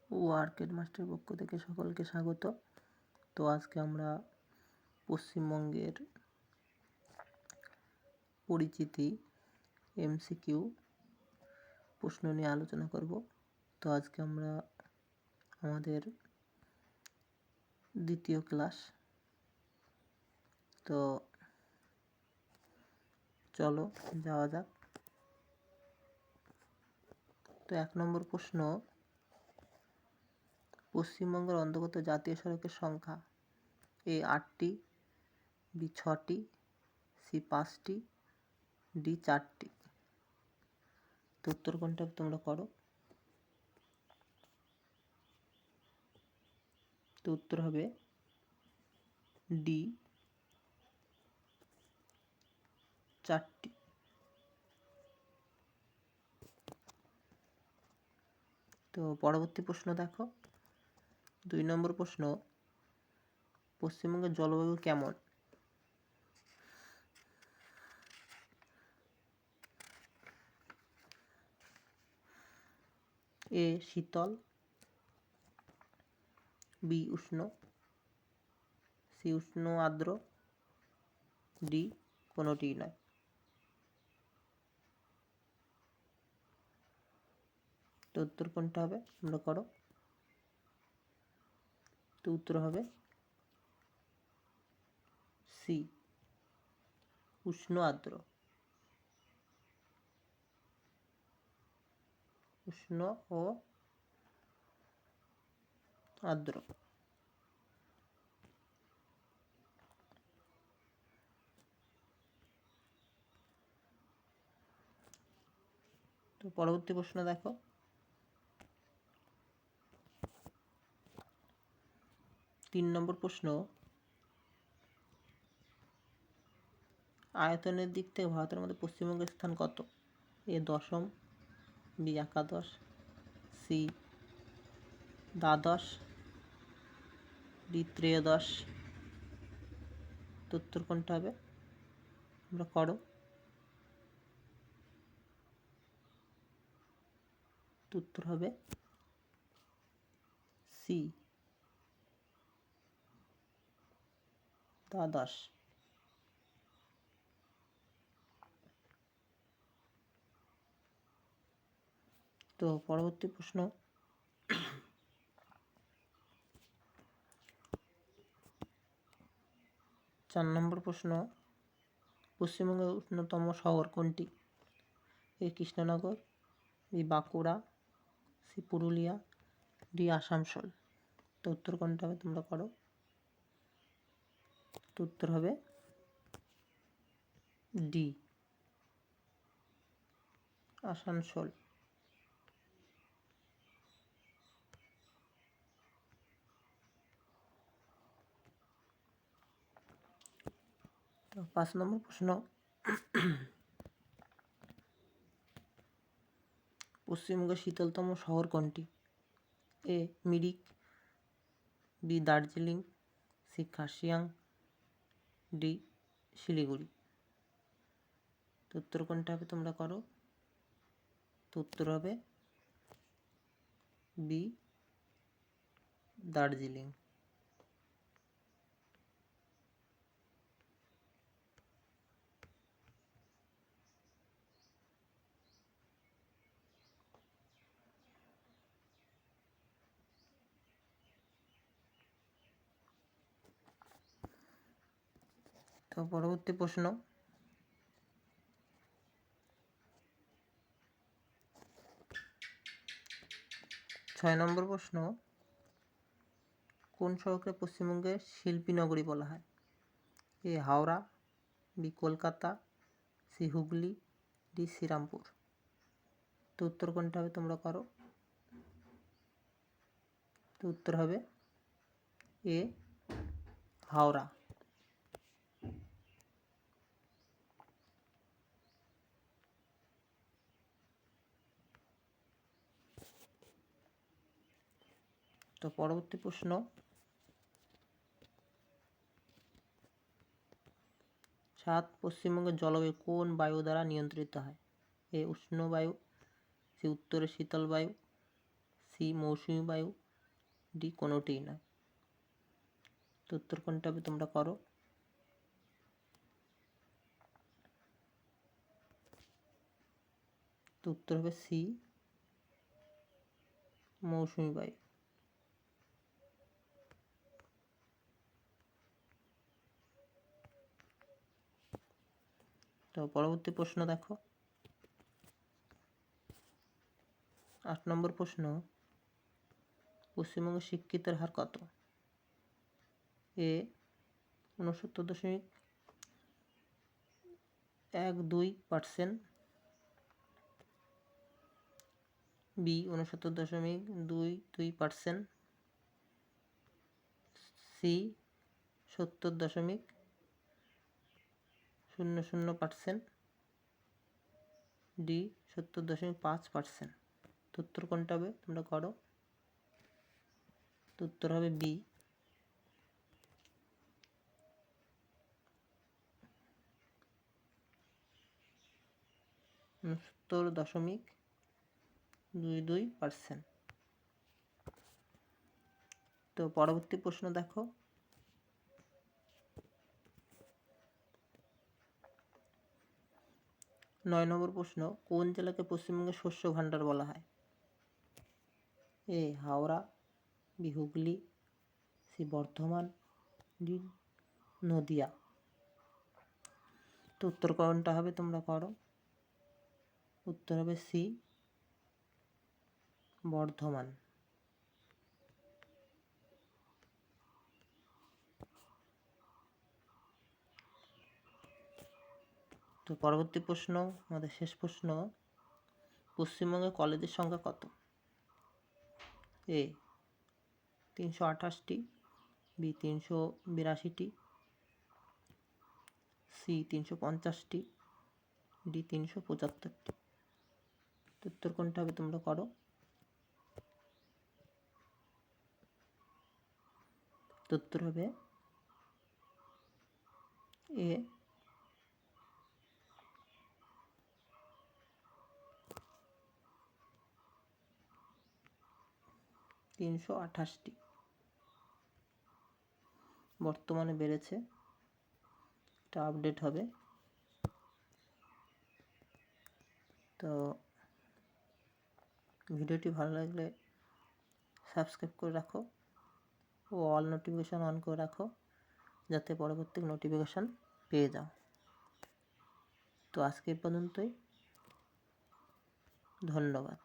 ওয়ার্কেট master পক্ষ থেকে সকলকে স্বাগত। তো আজকে আমরা পশ্চিমবঙ্গের পরিচিতি এমসিকিউ প্রশ্ন নিয়ে আলোচনা করব। তো আজকে আমরা আমাদের দ্বিতীয় ক্লাস। তো চলো যাওয়া যাক। তো 1 নম্বর প্রশ্ন, পশ্চিমবঙ্গের অন্তর্গত জাতীয় সড়কের সংখ্যা এ 8টি, বি 6টি, সি 5টি, ডি 4টি। তো উত্তর কোনটা তোমরা করো। তো উত্তর হবে ডি 4টি। তো পরবর্তী প্রশ্ন দেখো, 2 নম্বর প্রশ্ন, পশ্চিমবঙ্গের জলবায়ু কেমন? এ শীতল, বি উষ্ণ, সি উষ্ণ আর্দ্র, ডি কোনোটিই নয়। তো উত্তর কোনটা হবে তোমরা করো। তো উত্তর হবে সি উষ্ণ আর্দ্র। উষ্ণ ও আর্দ্র। তো পরবর্তী প্রশ্ন দেখো, 3 নম্বর প্রশ্ন, আয়তনের দিক থেকে ভারতের মধ্যে পশ্চিমবঙ্গের স্থান কত? এ দশম, বি একাদশ, সি দ্বাদশ, ডি ত্রয়োদশ। তো উত্তর কোনটা হবে তোমরা করো। তো উত্তর হবে সি দ্বাদশ। তো পরবর্তী প্রশ্ন, 4 নম্বর প্রশ্ন, পশ্চিমবঙ্গের উষ্ণতম শহর কোনটি? A Krishnanagar, B Bankura, C Purulia, D Asansol. তো উত্তর কোনটা হবে তোমরা করো। তো উত্তর হবে ডি আসানসোল। তো 5 নম্বর প্রশ্ন, পশ্চিমবঙ্গের শীতলতম শহর কোনটি? A Mirik, B Darjeeling, C Kurseong, D Siliguri. তো উত্তর কোনটা হবে তোমরা করো। তো উত্তর হবে বি দার্জিলিং। তো পরবর্তী প্রশ্ন, 6 নম্বর প্রশ্ন, কোন শহরকে পশ্চিমবঙ্গের শিল্পী নগরী বলা হয়? A Howrah, B Kolkata, C Hooghly, D Serampore. তো উত্তর কোনটা হবে তোমরা করো। তো উত্তর হবে এ হাওড়া। তো পরবর্তী প্রশ্ন, পশ্চিমবঙ্গের জলবায়ু কোন বায়ু দ্বারা নিয়ন্ত্রিত হয়? এ উষ্ণ বায়ু, সি উত্তরে শীতল বায়ু, সি মৌসুমি বায়ু, ডি কোনোটিই নয়। তো উত্তর কোনটা হবে তোমরা করো। তো উত্তর হবে সি মৌসুমি বায়ু। তো পরবর্তী প্রশ্ন দেখো, 8 নম্বর প্রশ্ন, পশ্চিমবঙ্গে শিক্ষিতের হার কত? এ 69.12%, বি 69.22%, সি 70.00%, ডি 70.5%। তো উত্তর কোনটা হবে তোমরা করো। তো উত্তর হবে বি 69.22%। তো পরবর্তী প্রশ্ন দেখো, 9 নম্বর প্রশ্ন, কোন জেলাকে পশ্চিমবঙ্গের শস্য ভাণ্ডার বলা হয়? A Howrah, B Hooghly, C Bardhaman, D Nadia. তো উত্তর কোনটা হবে তোমরা করো। উত্তর হবে সি বর্ধমান। তো পরবর্তী প্রশ্ন, আমাদের শেষ প্রশ্ন, পশ্চিমবঙ্গে কলেজের সংখ্যা কত? এ 328টি, বি 382টি, সি 350টি, ডি 375টি। উত্তর কোনটা হবে তোমরা করো। উত্তর হবে এ 328টি। বর্তমানে বেড়েছে, এটা আপডেট হবে। তো ভিডিওটি ভালো লাগলে সাবস্ক্রাইব করে রাখো ও অল নোটিফিকেশান অন করে রাখো, যাতে পরবর্তী নোটিফিকেশান পেয়ে যাও। তো আজকে এই পর্যন্তই, ধন্যবাদ।